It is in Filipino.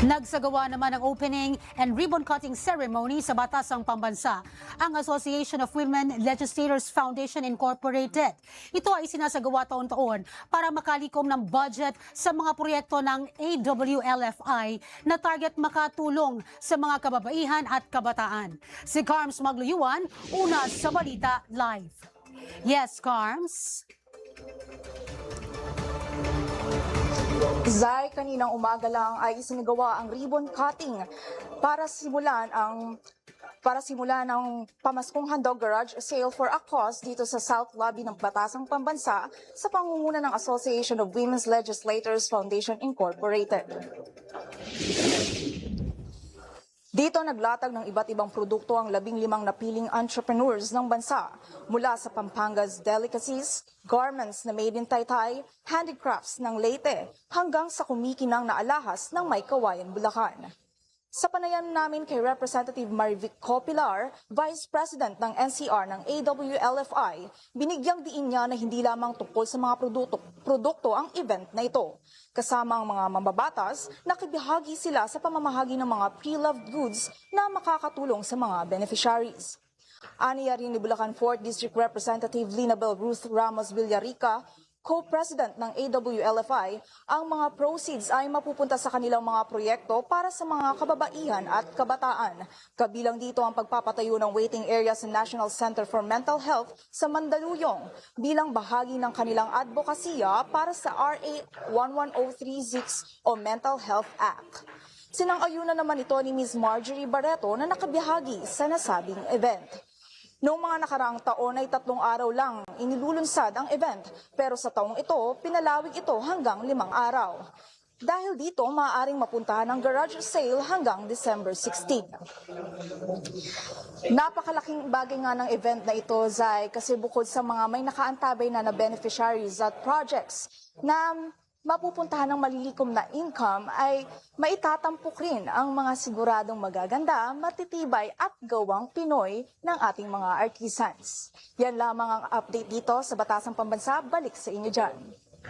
Nagsagawa naman ng opening and ribbon-cutting ceremony sa Batasang Pambansa ang Association of Women Legislators Foundation Incorporated. Ito ay sinasagawa taon-taon para makalikom ng budget sa mga proyekto ng AWLFI na target makatulong sa mga kababaihan at kabataan. Si Carms Magluyuan, una sa Balita Live. Yes, Carms. Zay, kaninang umaga lang ay isinagawa ang ribbon cutting para simulan ng pamaskong handog garage sale for a cause dito sa South Lobby ng Batasang Pambansa sa pangunguna ng Association of Women's Legislators Foundation Incorporated. Dito naglatag ng iba't ibang produkto ang 15 napiling entrepreneurs ng bansa mula sa Pampanga's delicacies, garments na made in Taytay, handicrafts ng Leyte hanggang sa kumikinang na alahas ng May Kawayan, Bulacan. Sa panayam namin kay Representative Marivic Copilar, Vice President ng NCR ng AWLFI, binigyang diin niya na hindi lamang tungkol sa mga produkto ang event na ito. Kasama ang mga mambabatas, nakibahagi sila sa pamamahagi ng mga pre-loved goods na makakatulong sa mga beneficiaries. Aniya rin ni Bulacan 4th District Representative Linabel Ruth Ramos Villarica, Co-President ng AWLFI, ang mga proceeds ay mapupunta sa kanilang mga proyekto para sa mga kababaihan at kabataan. Kabilang dito ang pagpapatayo ng waiting area sa National Center for Mental Health sa Mandaluyong bilang bahagi ng kanilang advokasya para sa RA 11036 o Mental Health Act. Sinang-ayunan naman ito ni Ms. Marjorie Barreto na nakabihagi sa nasabing event. Noong mga nakaraang taon ay 3 araw lang inilulunsad ang event, pero sa taong ito, pinalawig ito hanggang 5 araw. Dahil dito, maaaring mapuntahan ang garage sale hanggang December 16. Napakalaking bagay nga ng event na ito, Zay, kasi bukod sa mga may nakaantabay na beneficiaries at projects na mapupuntahan ng malilikom na income ay maitatampok rin ang mga siguradong magaganda, matitibay at gawang Pinoy ng ating mga artisans. Yan lamang ang update dito sa Batasang Pambansa. Balik sa inyo dyan.